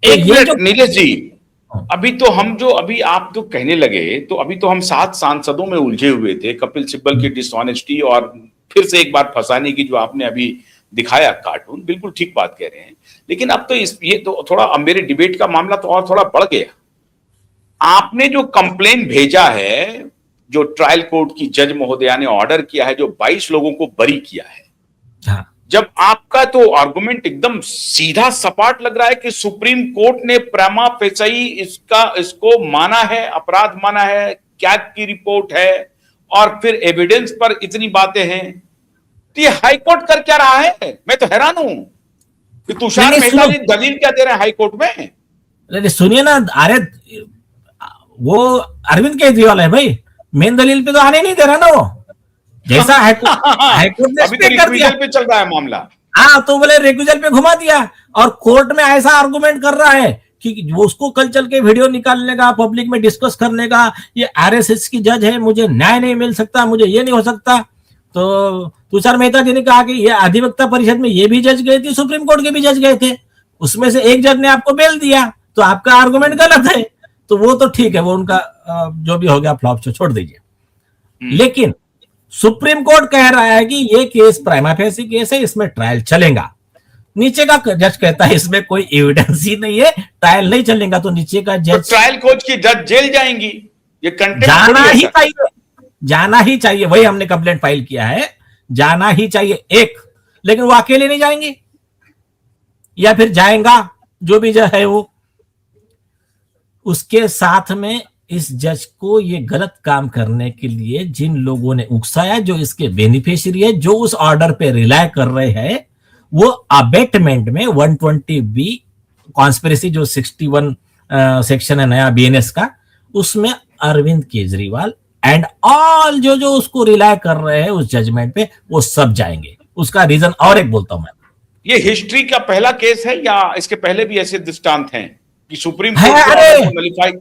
तो एक ये मिनट जो नीलेश जी, अभी तो हम जो अभी आप तो कहने लगे, तो अभी तो हम 7 सांसदों में उलझे हुए थे, कपिल सिब्बल की डिसऑनेस्टी और फिर से एक बार फंसाने की जो आपने अभी दिखाया कार्टून, बिल्कुल ठीक बात कह रहे हैं। लेकिन अब तो ये तो थोड़ा मेरे डिबेट का मामला तो और थोड़ा बढ़ गया। आपने जो कंप्लेन भेजा है, जो ट्रायल कोर्ट की जज महोदया ने ऑर्डर किया है, जो 22 लोगों को बरी किया है, हाँ जब आपका तो आर्गुमेंट एकदम सीधा सपाट लग रहा है कि सुप्रीम कोर्ट ने प्रमा फेसाई इसको माना है, अपराध माना है, कैग की रिपोर्ट है, और फिर एविडेंस पर इतनी बातें हैं, तो ये हाई कोर्ट कर क्या रहा है? मैं तो हैरान हूं कि नहीं तुषार नहीं मेहता सुनो, जी दलील क्या दे रहे हैं हाई कोर्ट में। नहीं सुनिए ना। अरे वो अरविंद केजरीवाल है भाई, मेन दलील पे तो आने नहीं दे रहा ना वो। जैसा हाईकोर्ट ने अभी तो स्टे कर दिया। रिक्विजल पे चल रहा है मामला। हाँ तो बोले रेक्यूजल पे घुमा दिया, और कोर्ट में ऐसा आर्गुमेंट कर रहा है कि वो उसको कल चल के वीडियो निकालने का, पब्लिक में डिस्कस करने का, ये आरएसएस की जज है, मुझे न्याय नहीं मिल सकता, मुझे ये नहीं हो सकता। तो तुषार मेहता जी ने कहा कि ये अधिवक्ता परिषद में ये भी जज गए थे, सुप्रीम कोर्ट के भी जज गए थे, उसमें से एक जज ने आपको बेल दिया, तो आपका आर्गुमेंट गलत है। तो वो तो ठीक है, वो उनका जो भी हो गया फ्लॉप छोड़ दीजिए। लेकिन सुप्रीम कोर्ट कह रहा है कि ये केस प्राइमा फेसी केस है, इसमें ट्रायल चलेगा। नीचे का जज कहता है इसमें कोई एविडेंस ही नहीं है, ट्रायल नहीं चलेगा। तो नीचे का तो जज ट्रायल कोर्ट की जज जेल जाएंगी, ये कंटेम्प्ट जाना थोड़ी है ही सर। चाहिए, जाना ही चाहिए, वही हमने कंप्लेंट फाइल किया है, जाना ही चाहिए एक। लेकिन वो अकेले नहीं जाएंगे, या फिर जाएगा जो भी जज है वो, उसके साथ में इस जज को ये गलत काम करने के लिए जिन लोगों ने उकसाया, जो इसके बेनिफिशियरी है, जो उस ऑर्डर पे रिलाय कर रहे हैं, वो अबेटमेंट में 120B कॉन्स्पिरेसी जो 61 सेक्शन है नया बीएनएस का, उसमें अरविंद केजरीवाल एंड ऑल जो जो उसको रिलाय कर रहे हैं उस जजमेंट पे, वो सब जाएंगे। उसका रीजन और एक बोलता हूं मैं, ये हिस्ट्री का पहला केस है या इसके पहले भी ऐसे दृष्टांत हैं कि सुप्रीम है। कोर्ट के अरे ऑर्डर को नलिफाई?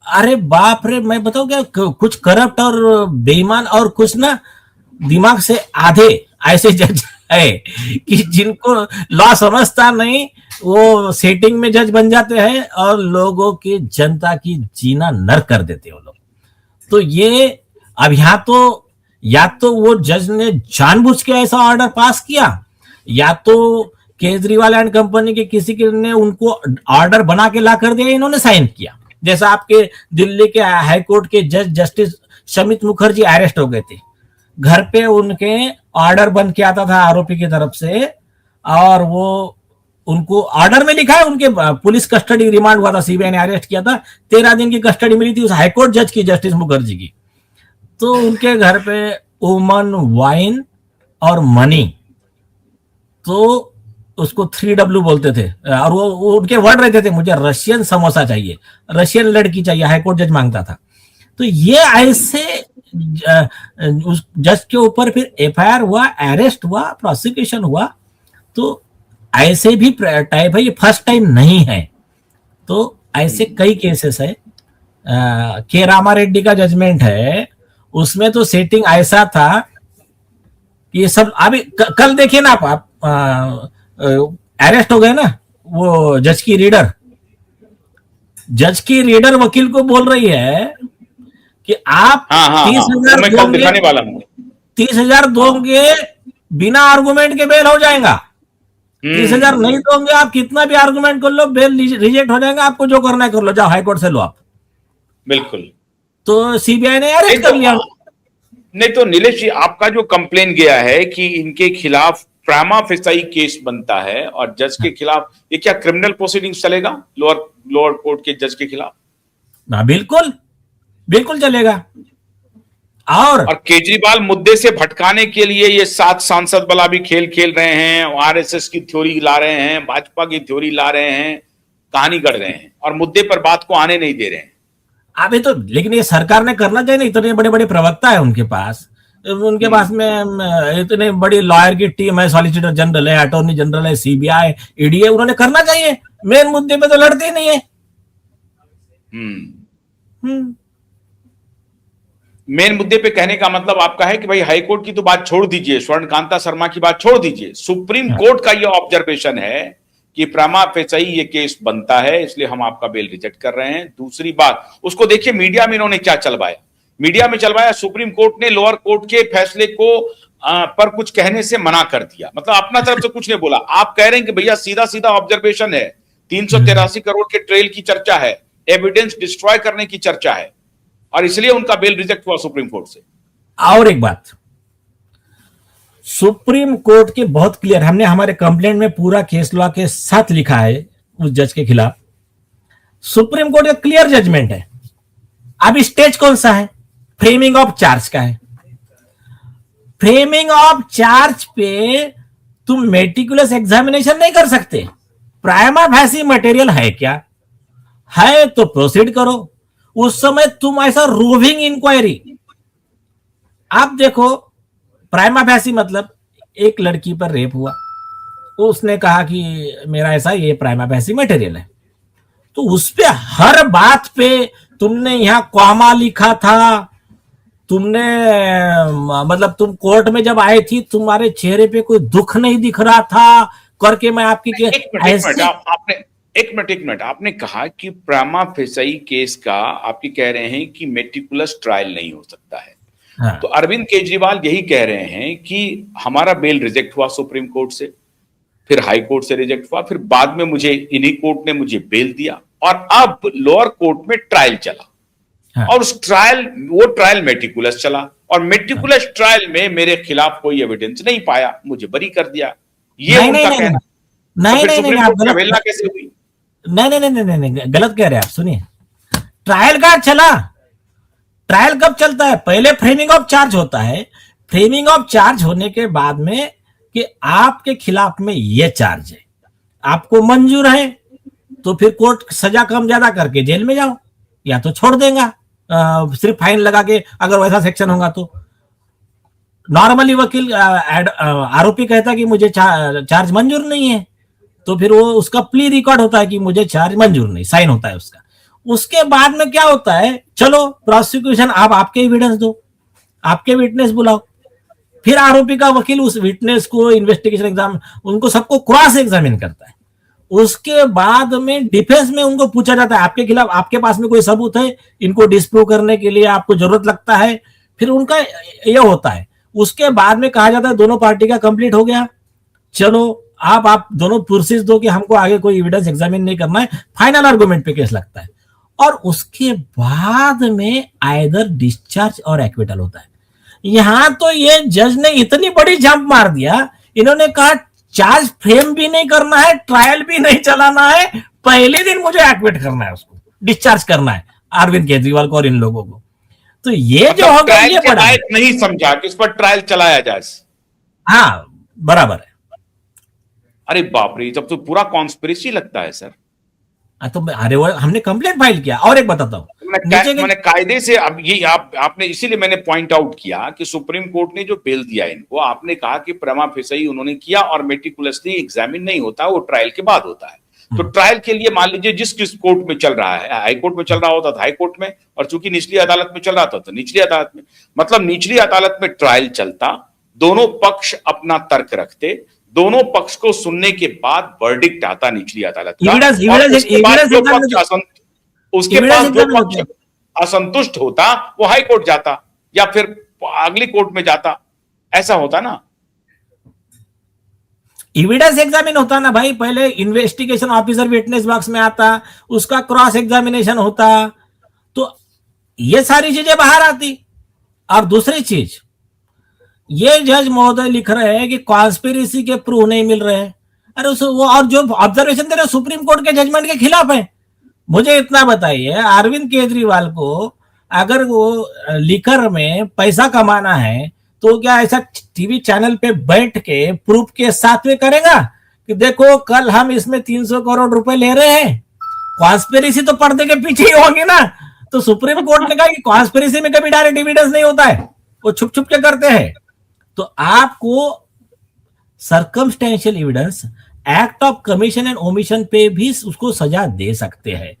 अरे बाप रे, मैं बताऊं क्या, कुछ करप्ट और बेईमान और कुछ ना दिमाग से आधे ऐसे जज है कि जिनको लॉ समझता नहीं, वो सेटिंग में जज बन जाते हैं और लोगों की, जनता की जीना नर्क कर देते हैं वो लोग। तो ये अब यहाँ तो या तो वो जज ने जानबूझ के ऐसा ऑर्डर पास किया, या तो केजरीवाल एंड कंपनी के किसी के ने उनको ऑर्डर बना के ला कर दिया, इन्होंने साइन किया। जैसा आपके दिल्ली के हाई कोर्ट के जज जस्टिस शमित मुखर्जी अरेस्ट हो गए थे, घर पे उनके ऑर्डर बन के आता था आरोपी की तरफ से, और वो उनको ऑर्डर में लिखा है, उनके पुलिस कस्टडी रिमांड हुआ था, सीबीआई ने अरेस्ट किया था, 13 दिन की कस्टडी मिली थी उस हाईकोर्ट जज की, जस्टिस मुखर्जी की। तो उनके घर पे वुमन, वाइन और मनी, तो उसको 3W बोलते थे, और वो उनके वर्ड रहते थे, मुझे रशियन समोसा चाहिए, रशियन लड़की चाहिए, हाईकोर्ट जज मांगता था। तो ये ऐसे उस जज के ऊपर फिर एफआईआर हुआ, अरेस्ट हुआ, प्रोसिक्यूशन हुआ। तो ऐसे भी टाइप है, ये फर्स्ट टाइम नहीं है। तो ऐसे कई केसेस है। के रामा रेड्डी का जजमेंट है, उसमें तो सेटिंग ऐसा था कि ये सब अभी कल देखिए ना आप अरेस्ट हो गए ना वो जज की रीडर, वकील को बोल रही है कि आप हाँ हाँ हाँ, 30,000 मैं कल दोगे, दिखाने वाला हूँ। 30,000 दोगे बिना आर्गुमेंट के बेल हो जाएगा, 30,000 नहीं दोगे आप कितना भी आर्गुमेंट कर लो, बेल रिजेक्ट हो जाएगा, आपको जो करना है कर लो, जाओ हाईकोर्ट से लो आप। बिल्कुल। तो सीबीआई ने अरेस्ट कर लिया। नहीं तो नीलेश जी, आपका जो कंप्लेन गया है कि इनके खिलाफ प्रामा फेसाई केस बनता है और जज के खिलाफ, ये क्या क्रिमिनल प्रोसीडिंग्स चलेगा लोअर कोर्ट के जज के खिलाफ? ना, बिल्कुल बिल्कुल चलेगा। और केजरीवाल मुद्दे से भटकाने के लिए ये 7 सांसद वाला भी खेल खेल रहे हैं, आरएसएस की थ्योरी ला रहे हैं, भाजपा की थ्योरी ला रहे हैं, कहानी गढ़ रहे हैं और मुद्दे पर बात को आने नहीं दे रहे हैं। अभी तो लेकिन ये सरकार ने करना चाहिए ना, इतने बड़े बड़े प्रवक्ता है उनके पास में इतने बड़ी लॉयर की टीम है, सॉलिसिटर जनरल है, अटॉर्नी जनरल है, सीबीआई, ईडी है, उन्होंने करना चाहिए। मेन मुद्दे पे तो लड़ते ही नहीं है। मेन मुद्दे पे कहने का मतलब आपका है कि भाई हाईकोर्ट की तो बात छोड़ दीजिए, स्वर्णकांता शर्मा की बात छोड़ दीजिए, सुप्रीम कोर्ट का यह ऑब्जर्वेशन है कि प्रमा फेसाई ये केस बनता है, इसलिए हम आपका बेल रिजेक्ट कर रहे हैं। दूसरी बात, उसको देखिए मीडिया में इन्होंने क्या चलवाया। मीडिया में चलवाया सुप्रीम कोर्ट ने लोअर कोर्ट के फैसले को पर कुछ कहने से मना कर दिया, मतलब अपना तरफ से कुछ नहीं बोला। आप कह रहे हैं कि भैया सीधा सीधा ऑब्जर्वेशन है, 383 करोड़ के ट्रेल की चर्चा है, एविडेंस डिस्ट्रॉय करने की चर्चा है, और इसलिए उनका बेल रिजेक्ट हुआ सुप्रीम कोर्ट से। और एक बात, सुप्रीम कोर्ट के बहुत क्लियर, हमने हमारे कंप्लेंट में पूरा केस लॉ के साथ लिखा है उस जज के खिलाफ। सुप्रीम कोर्ट का क्लियर जजमेंट है। अब स्टेज कौन सा है? फ्रेमिंग ऑफ चार्ज का है। फ्रेमिंग ऑफ चार्ज पे तुम मेटिकुलस एग्जामिनेशन नहीं कर सकते। प्राइमा फैसी मटेरियल है क्या? है तो प्रोसीड करो। उस समय तुम ऐसा रोविंग इंक्वायरी, आप देखो, प्राइमा फैसी मतलब एक लड़की पर रेप हुआ, उसने कहा कि मेरा ऐसा ये प्राइमा फैसी मटेरियल है, तो उस पे हर बात पे तुमने यहां कॉमा लिखा था, तुमने मतलब तुम कोर्ट में जब आई थी तुम्हारे चेहरे पे कोई दुख नहीं दिख रहा था करके मैं आपकी एक मिनट आपने कहा कि प्रमा फेसाई केस का आपकी कह रहे हैं कि मेटिकुलस ट्रायल नहीं हो सकता है। हाँ। तो अरविंद केजरीवाल यही कह रहे हैं कि हमारा बेल रिजेक्ट हुआ सुप्रीम कोर्ट से, फिर हाई कोर्ट से रिजेक्ट हुआ, फिर बाद में मुझे इन्हीं कोर्ट ने मुझे बेल दिया, और अब लोअर कोर्ट में ट्रायल चला। हाँ। और उस ट्रायल मेटिकुलस चला, और मेटिकुलस ट्रायल में मेरे खिलाफ कोई एविडेंस नहीं पाया, मुझे बरी कर दिया। ये उनका कहना। नहीं, आप गलत कैसे हुई? नहीं, गलत कह रहे हैं आप। सुनिए, ट्रायल का चला। ट्रायल कब चलता है? पहले फ्रेमिंग ऑफ चार्ज होता है। फ्रेमिंग ऑफ चार्ज होने के बाद में कि आपके खिलाफ में ये चार्ज है, आपको मंजूर है, तो फिर कोर्ट सजा कम ज्यादा करके जेल में जाओ, या तो छोड़ देगा सिर्फ फाइन लगा के, अगर वैसा सेक्शन होगा तो। नॉर्मली वकील आरोपी कहता कि मुझे चार्ज मंजूर नहीं है, तो फिर वो उसका प्ली रिकॉर्ड होता है कि मुझे चार्ज मंजूर नहीं, साइन होता है उसका। उसके बाद में क्या होता है, चलो प्रोसिक्यूशन, आप आपके एविडेंस दो, आपके विटनेस बुलाओ, फिर आरोपी का वकील उस विटनेस को इन्वेस्टिगेशन एग्जाम, उनको सबको क्रॉस एग्जामिन करता है। उसके बाद में डिफेंस में उनको पूछा जाता है आपके खिलाफ, आपके पास में कोई सबूत है इनको डिस्प्रूव करने के लिए, आपको जरूरत लगता है, फिर उनका यह होता है। उसके बाद में कहा जाता है दोनों पार्टी का कंप्लीट हो गया, चलो आप दोनों प्रोसेस दो कि हमको आगे कोई एविडेंस एग्जामिन नहीं करना है, फाइनल आर्गुमेंट पे केस लगता है। और उसके बाद में आइदर डिस्चार्ज और एक्विटल होता है। यहां तो ये जज ने इतनी बड़ी जंप मार दिया, इन्होंने कहा चार्ज फ्रेम भी नहीं करना है, ट्रायल भी नहीं चलाना है, पहले दिन मुझे एक्विट करना है, उसको डिस्चार्ज करना है, अरविंद केजरीवाल को और इन लोगों को। तो ये जो होगा ये बड़ा नहीं समझा कि इस पर ट्रायल चलाया जाए। हाँ, बराबर है। अरे बाप रे, जब तो पूरा कॉन्स्पिरेसी लगता है सर। तो अरे वो हमने कंप्लेंट फाइल किया। और एक बताता हूं, मैंने कायदे से, अब ये आपने इसीलिए मैंने पॉइंट आउट किया कि सुप्रीम कोर्ट ने जो बेल दिया इनको, आपने कहा कि प्रमा फेसाई उन्होंने किया और मेटिकुलसली एग्जामिन नहीं होता, वो ट्रायल के बाद होता है। तो ट्रायल के लिए मान लीजिए जिस कोर्ट में चल रहा है, हाई कोर्ट में चल रहा होता था हाई कोर्ट में, और चूंकि निचली अदालत में चल रहा था तो निचली अदालत में, मतलब निचली अदालत में ट्रायल चलता, दोनों पक्ष अपना तर्क रखते, दोनों पक्ष को सुनने के बाद वर्डिक्ट आता निचली अदालत का, उसके बाद जो पक्ष असंतुष्ट होता वो हाई कोर्ट जाता या फिर अगली कोर्ट में जाता, ऐसा होता ना। एविडेंस एग्जामिन होता ना भाई, पहले इन्वेस्टिगेशन ऑफिसर विटनेस बॉक्स में आता, उसका क्रॉस एग्जामिनेशन होता, तो ये सारी चीजें बाहर आती। और दूसरी चीज, ये जज महोदय लिख रहे हैं कि कॉन्स्पिरेसी के प्रूफ नहीं मिल रहे हैं। अरे वो और जो ऑब्जर्वेशन दे रहे सुप्रीम कोर्ट के जजमेंट के खिलाफ है। मुझे इतना बताइए, अरविंद केजरीवाल को अगर वो लिकर में पैसा कमाना है तो क्या ऐसा टीवी चैनल पे बैठ के प्रूफ के साथ में करेगा कि देखो कल हम इसमें 300 करोड़ रुपए ले रहे हैं? कॉन्स्पिरेसी तो पर्दे के पीछे ही होगी ना। तो सुप्रीम कोर्ट ने कहा कि कॉन्स्पिरेसी में कभी डायरेक्ट एविडेंस नहीं होता है, वो छुप छुप के करते हैं। तो आपको circumstantial evidence, act of commission and omission पे भी उसको सजा दे सकते हैं।